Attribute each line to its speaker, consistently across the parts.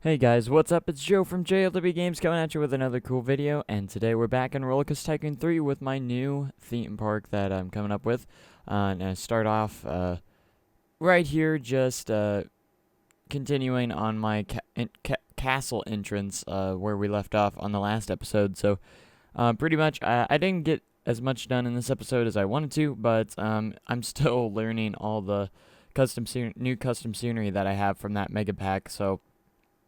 Speaker 1: Hey guys, what's up? It's Joe from JLW Games coming at you with another cool video, and today we're back in Roller Coaster Tycoon 3 with my new theme park that I'm coming up with. And I start off right here, just continuing on my castle entrance where we left off on the last episode. So pretty much I didn't get as much done in this episode as I wanted to, but I'm still learning all the new custom scenery that I have from that mega pack. So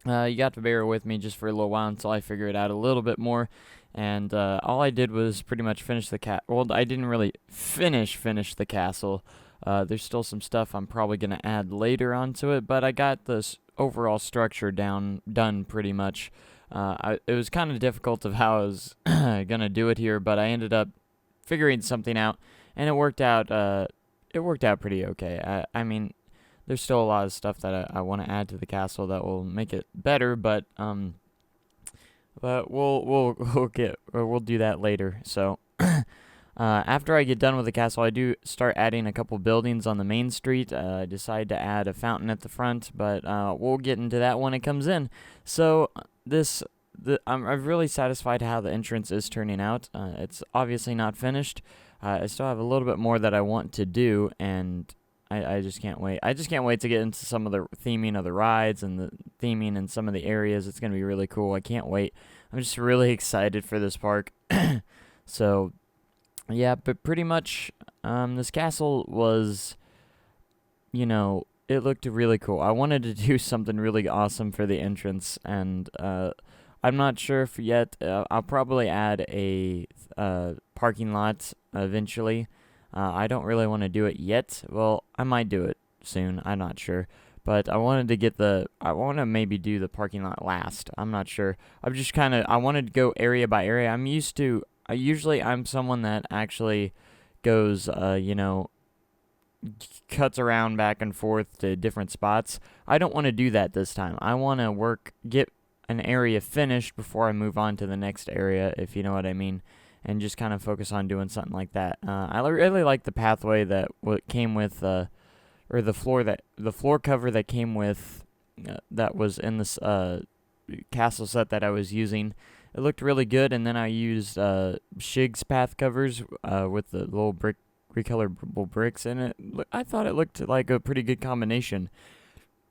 Speaker 1: you got to bear with me just for a little while until I figure it out a little bit more. And all I did was pretty much finish the well, I didn't really finish the castle. There's still some stuff I'm probably going to add later onto it, but I got this overall structure done pretty much. It was kind of difficult of how I was going to do it here, but I ended up figuring something out, and it worked out. It worked out pretty okay. I mean, there's still a lot of stuff that I want to add to the castle that will make it better, but we'll do that later. So after I get done with the castle, I do start adding a couple buildings on the main street. I decide to add a fountain at the front, but we'll get into that when it comes in. So I'm really satisfied how the entrance is turning out. It's obviously not finished. I still have a little bit more that I want to do, and I just can't wait. I just can't wait to get into some of the theming of the rides and the theming in some of the areas. It's going to be really cool. I can't wait. I'm just really excited for this park. So, yeah, but pretty much this castle was, it looked really cool. I wanted to do something really awesome for the entrance, and I'm not sure if yet. I'll probably add a parking lot eventually. I don't really want to do it yet. Well, I might do it soon. I'm not sure. But I want to maybe do the parking lot last. I'm not sure. I wanted to go area by area. Usually I'm someone that actually goes, cuts around back and forth to different spots. I don't want to do that this time. I want to get an area finished before I move on to the next area, if you know what I mean. And just kind of focus on doing something like that. I really like the pathway that came with, or the floor cover that came with, that was in this castle set that I was using. It looked really good, and then I used Shig's path covers with the little recolorable bricks in it. I thought it looked like a pretty good combination,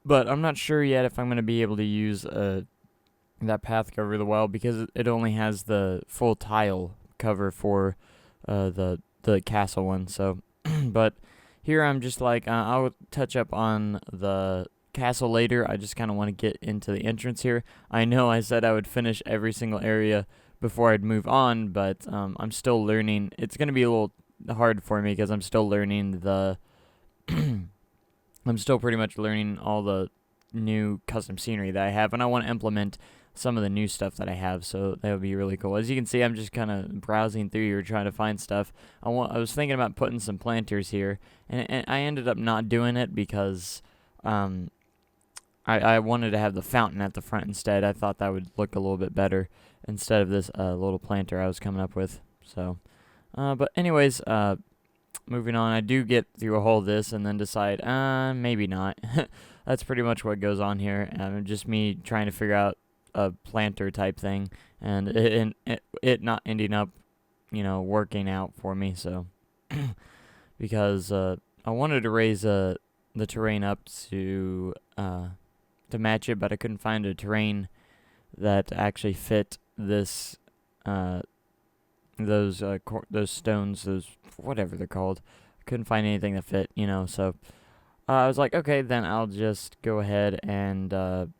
Speaker 1: but I'm not sure yet if I'm going to be able to use that path cover really well, because it only has the full tile cover for the castle one. So but here I'm just like, I'll touch up on the castle later. I just kind of want to get into the entrance here. I know I said I would finish every single area before I'd move on, but I'm still learning. It's going to be a little hard for me because I'm still learning I'm still pretty much learning all the new custom scenery that I have, and I want to implement some of the new stuff that I have, so that would be really cool. As you can see, I'm just kind of browsing through here trying to find stuff. I was thinking about putting some planters here, and I ended up not doing it because I wanted to have the fountain at the front instead. I thought that would look a little bit better instead of this little planter I was coming up with. So, but anyways, moving on, I do get through a whole this and then decide, maybe not. That's pretty much what goes on here. Just me trying to figure out a planter type thing, and it not ending up, working out for me. So because I wanted to raise the terrain up to match it, but I couldn't find a terrain that actually fit this those stones, those whatever they're called. I couldn't find anything that fit, so I was like, okay, then I'll just go ahead and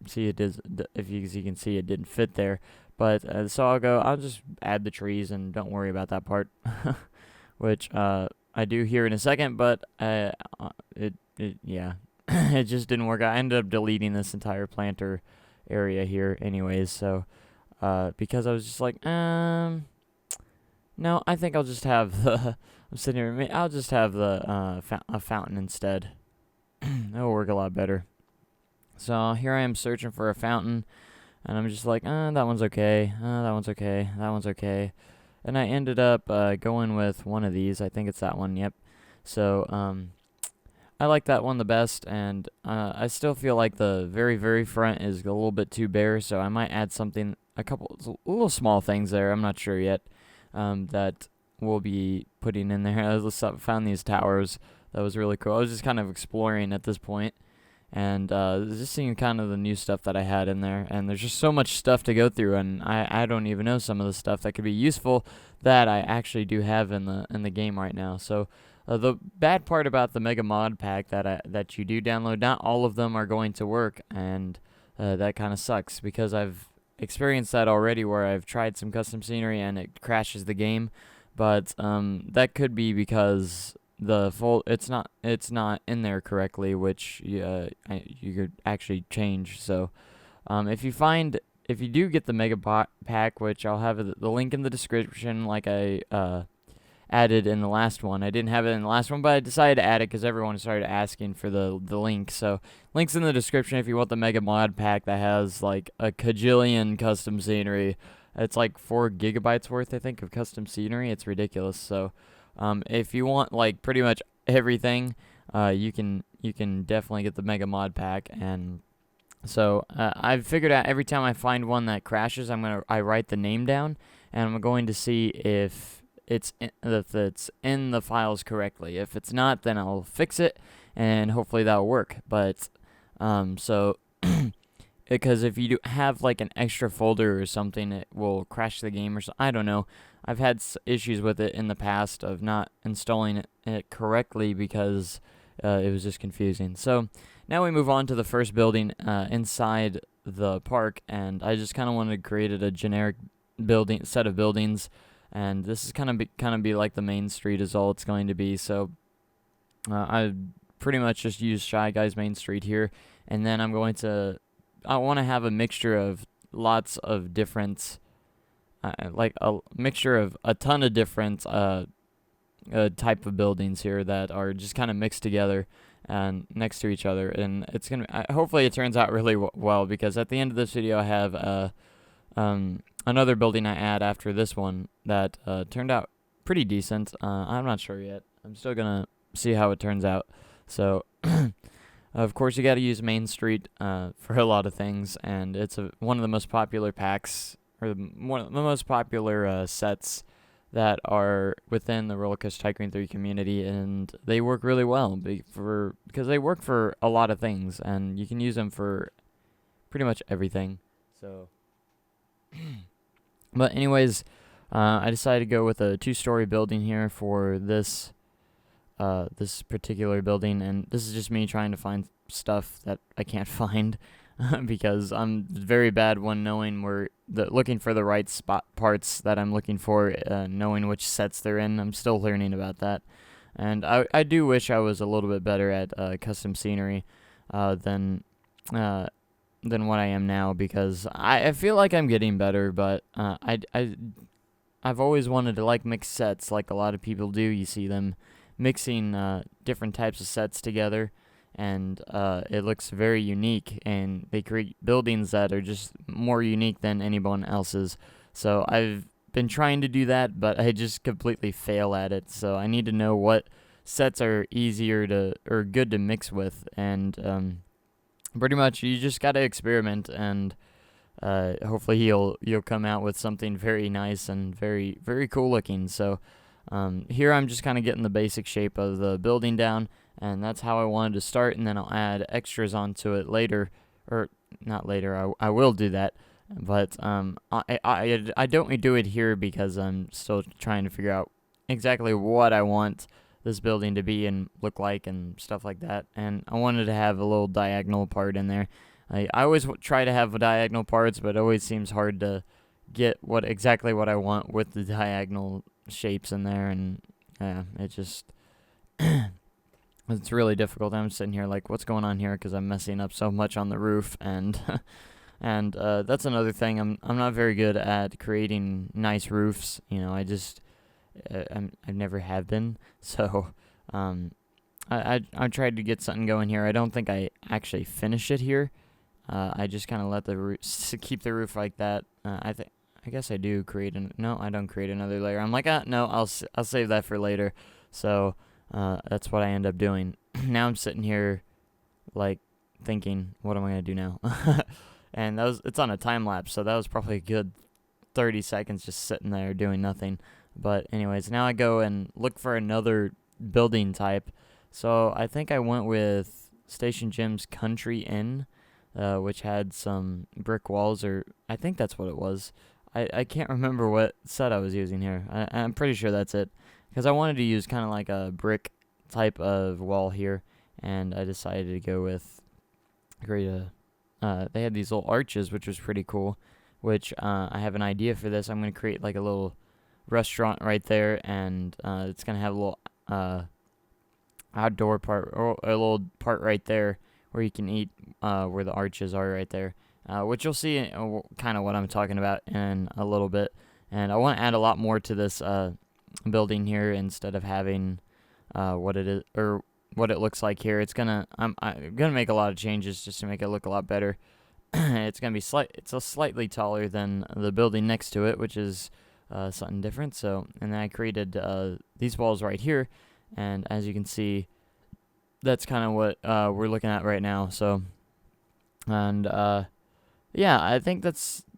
Speaker 1: see it is, as you can see, it didn't fit there. But so I'll just add the trees and don't worry about that part, which I do here in a second. But yeah, it just didn't work out. I ended up deleting this entire planter area here anyways. So because I was just like, no, I think I'll just have the I'm sitting here, I'll just have the a fountain instead. That'll work a lot better. So here I am searching for a fountain, and I'm just like, that one's okay, that one's okay, that one's okay. And I ended up going with one of these. I think it's that one, yep. So I like that one the best, and I still feel like the very, very front is a little bit too bare, so I might add something, a couple little small things there, I'm not sure yet, that we'll be putting in there. I found these towers. That was really cool. I was just kind of exploring at this point, and just seeing kind of the new stuff that I had in there. And there's just so much stuff to go through, and I don't even know some of the stuff that could be useful that I actually do have in the game right now. So the bad part about the Mega Mod Pack that you do download, not all of them are going to work, and that kind of sucks because I've experienced that already where I've tried some custom scenery and it crashes the game. But that could be because it's not in there correctly, which you could actually change. So if you do get the Mega Pack, which I'll have the link in the description, like I added in the last one. I didn't have it in the last one, but I decided to add it because everyone started asking for the link. So links in the description if you want the Mega Mod Pack that has like a cajillion custom scenery. It's like 4 gigabytes worth, I think, of custom scenery. It's ridiculous. So if you want like pretty much everything, you can definitely get the Mega Mod Pack. And so I've figured out every time I find one that crashes, I write the name down, and I'm going to see if it's in the files correctly. If it's not, then I'll fix it, and hopefully that'll work. But so because if you do have like an extra folder or something, it will crash the game or I don't know. I've had issues with it in the past of not installing it correctly because it was just confusing. So now we move on to the first building inside the park, and I just kind of wanted to create a generic set of buildings, and this is kind of be like the main street is all it's going to be. So I pretty much just use Shy Guys Main Street here, and then I want to have a mixture of lots of different, like a mixture of a ton of different type of buildings here that are just kind of mixed together and next to each other. And it's gonna hopefully it turns out really well, because at the end of this video I have another building I add after this one that turned out pretty decent. I'm not sure yet. I'm still gonna see how it turns out. So. Of course, you got to use Main Street for a lot of things, and it's one of the most popular packs, or one of the most popular sets that are within the Roller Coaster Tycoon 3 community, and they work really well because they work for a lot of things, and you can use them for pretty much everything. So, but anyways, I decided to go with a 2-story building here for this particular building, and this is just me trying to find stuff that I can't find because I'm very bad when looking for the right parts that I'm looking for, knowing which sets they're in. I'm still learning about that, and I do wish I was a little bit better at custom scenery than what I am now, because I feel like I'm getting better, but I've always wanted to like mix sets like a lot of people do. You see them mixing different types of sets together, and it looks very unique, and they create buildings that are just more unique than anyone else's. So I've been trying to do that, but I just completely fail at it. So I need to know what sets are easier or good to mix with, and pretty much you just gotta experiment, and hopefully you'll come out with something very nice and very, very cool looking. So here I'm just kind of getting the basic shape of the building down, and that's how I wanted to start, and then I'll add extras onto it later, or not later, I will do that, but I don't do it here because I'm still trying to figure out exactly what I want this building to be and look like and stuff like that, and I wanted to have a little diagonal part in there. I always try to have diagonal parts, but it always seems hard to get exactly what I want with the diagonal shapes in there, and it just it's really difficult. I'm sitting here like, what's going on here, because I'm messing up so much on the roof, and and that's another thing. I'm not very good at creating nice roofs. I never have been. So I tried to get something going here. I don't think I actually finished it here. I just kind of let the roof keep the roof like that. I guess I do create no, I don't create another layer. I'm like, no, I'll save that for later. So that's what I end up doing. now I'm sitting here, like, thinking, what am I gonna do now? And it's on a time lapse, so that was probably a good 30 seconds just sitting there doing nothing. But anyways, now I go and look for another building type. So I think I went with Station Gym's Country Inn, which had some brick walls, or I think that's what it was. I can't remember what set I was using here. I'm pretty sure that's it, because I wanted to use kind of like a brick type of wall here, and I decided to go with they had these little arches, which was pretty cool, which I have an idea for this. I'm going to create like a little restaurant right there, and it's going to have a little outdoor part, or a little part right there where you can eat, where the arches are right there, which you'll see kind of what I'm talking about in a little bit. And I want to add a lot more to this building here instead of having what it is, or what it looks like here. I'm gonna make a lot of changes just to make it look a lot better. It's gonna be slightly taller than the building next to it, which is something different. So, and then I created these walls right here, and as you can see, that's kind of what we're looking at right now. So, and yeah, I think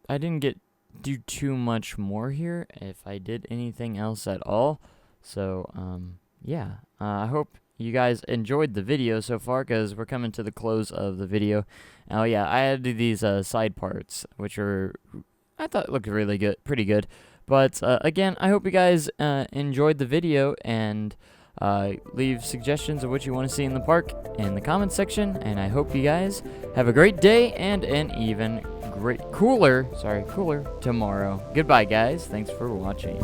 Speaker 1: I didn't do too much more here, if I did anything else at all. So, yeah, I hope you guys enjoyed the video so far, because we're coming to the close of the video. Oh yeah, I added these side parts, which I thought looked really good, pretty good. But again, I hope you guys enjoyed the video, and leave suggestions of what you want to see in the park in the comments section. And I hope you guys have a great day and an even cooler tomorrow. Goodbye, guys. Thanks for watching.